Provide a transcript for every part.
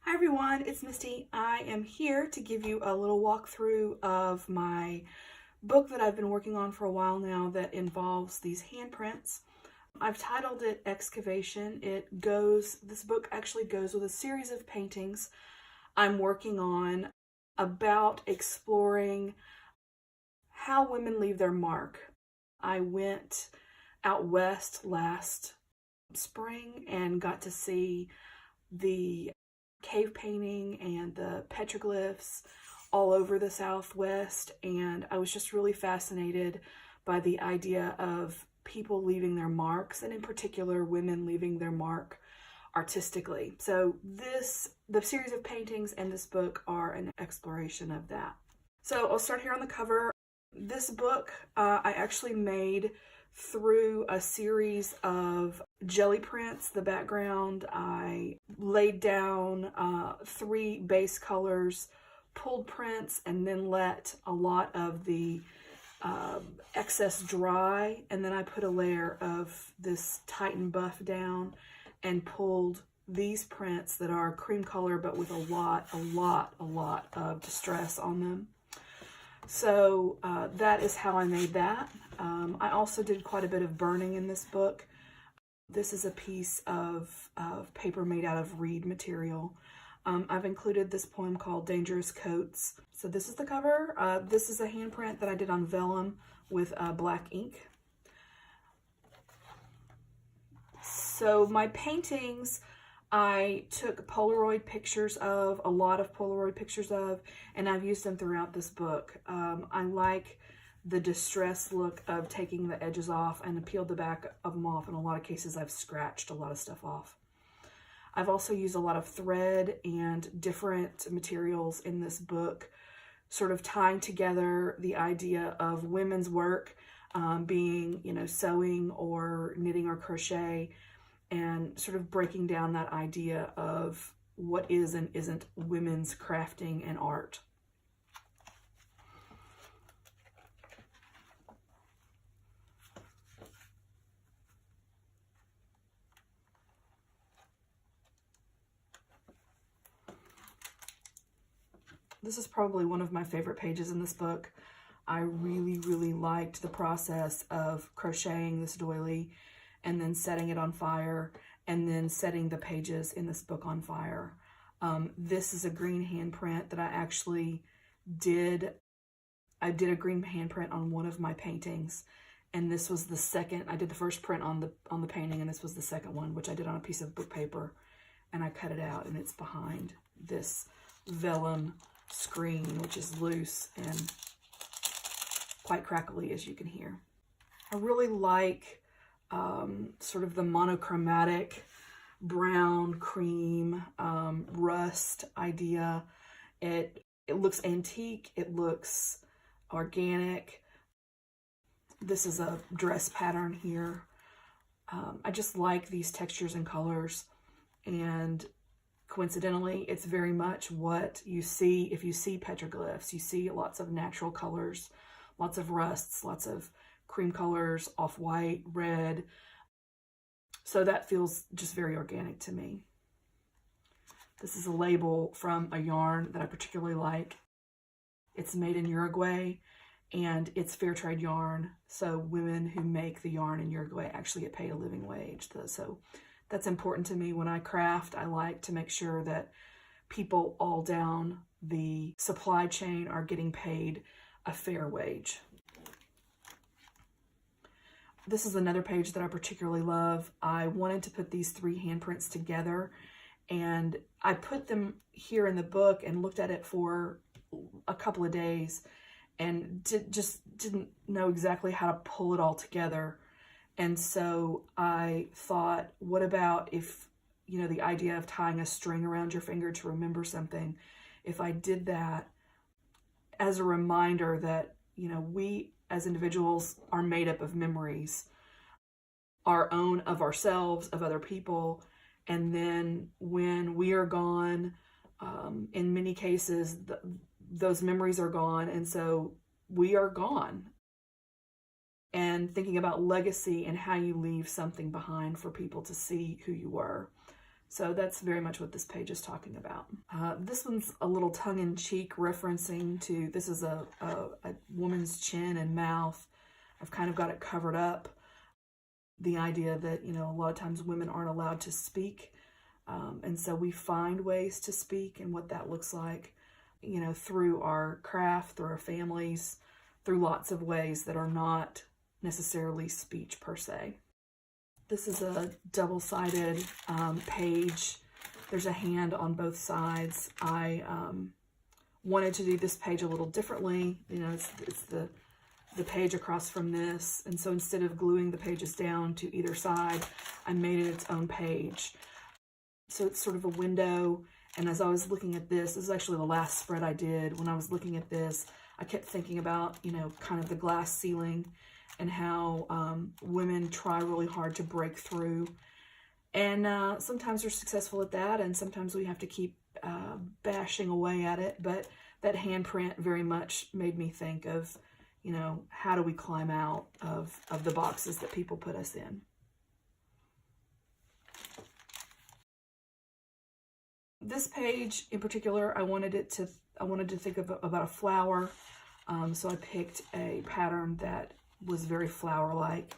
Hi everyone, it's Misty. I am here to give you a little walkthrough of my book that I've been working on for a while now that involves these handprints. I've titled it Excavation. This book actually goes with a series of paintings I'm working on about exploring how women leave their mark. I went out west last spring and got to see the cave painting and the petroglyphs all over the Southwest, and I was just really fascinated by the idea of people leaving their marks, and in particular women leaving their mark artistically. So the series of paintings and this book are an exploration of that. So I'll start here on the cover. This book I actually made through a series of jelly prints. The background, I laid down 3 base colors, pulled prints, and then let a lot of the excess dry, and then I put a layer of this Titan buff down and pulled these prints that are cream color but with a lot of distress on them. So that is how I made that. I also did quite a bit of burning in this book. This is a piece of paper made out of reed material. I've included this poem called Dangerous Coats. So this is the cover. This is a handprint that I did on vellum with black ink. So my paintings, I took Polaroid pictures of, a lot of Polaroid pictures of, and I've used them throughout this book. I like the distress look of taking the edges off, and peeled the back of them off. In a lot of cases, I've scratched a lot of stuff off. I've also used a lot of thread and different materials in this book, sort of tying together the idea of women's work being, sewing or knitting or crochet, and sort of breaking down that idea of what is and isn't women's crafting and art. This is probably one of my favorite pages in this book. I really liked the process of crocheting this doily and then setting it on fire, and then setting the pages in this book on fire. This is a green handprint that I actually did. I did a green handprint on one of my paintings, and this was the second. I did the first print on the painting, and this was the second one, which I did on a piece of book paper, and I cut it out, and it's behind this vellum screen, which is loose and quite crackly, as you can hear. I really like sort of the monochromatic brown, cream, rust idea. It looks antique, it looks organic. This is a dress pattern here. I just like these textures and colors, and coincidentally, it's very much what you see if you see petroglyphs. You see lots of natural colors, lots of rusts, lots of cream colors, off-white, red. So that feels just very organic to me. This is a label from a yarn that I particularly like. It's made in Uruguay, and it's fair trade yarn. So women who make the yarn in Uruguay actually get paid a living wage. So that's important to me. When I craft, I like to make sure that people all down the supply chain are getting paid a fair wage. This is another page that I particularly love. I wanted to put these 3 handprints together, and I put them here in the book and looked at it for a couple of days and just didn't know exactly how to pull it all together. And so I thought, what about if, the idea of tying a string around your finger to remember something, if I did that as a reminder that, we as individuals are made up of memories, our own, of ourselves, of other people, and then when we are gone, in many cases, those memories are gone, and so we are gone. And thinking about legacy and how you leave something behind for people to see who you were. So that's very much what this page is talking about. This one's a little tongue-in-cheek, referencing to, this is a woman's chin and mouth. I've kind of got it covered up. The idea that, you know, a lot of times women aren't allowed to speak. And so we find ways to speak, and what that looks like, you know, through our craft, through our families, through lots of ways that are not necessarily speech per se. This is a double-sided page. There's a hand on both sides. I wanted to do this page a little differently. You know, it's the page across from this. And so instead of gluing the pages down to either side, I made it its own page. So it's sort of a window. And as I was looking at this is actually the last spread I did. When I was looking at this, I kept thinking about, you know, kind of the glass ceiling and how women try really hard to break through. And sometimes we're successful at that, and sometimes we have to keep bashing away at it. But that handprint very much made me think of, you know, how do we climb out of the boxes that people put us in. This page in particular, I wanted to think about a flower. So I picked a pattern that was very flower-like.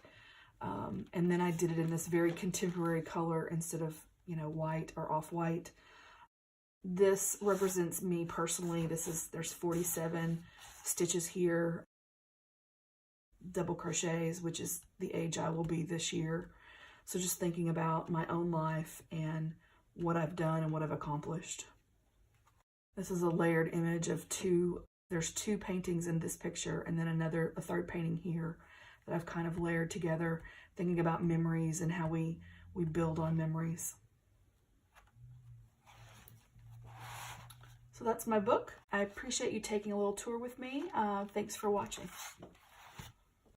And then I did it in this very contemporary color instead of, you know, white or off-white. This represents me personally. There's 47 stitches here, double crochets, which is the age I will be this year. So just thinking about my own life and what I've done and what I've accomplished. This is a layered image of there's two paintings in this picture, and then a third painting here that I've kind of layered together, thinking about memories and how we build on memories. So that's my book. I appreciate you taking a little tour with me. Thanks for watching.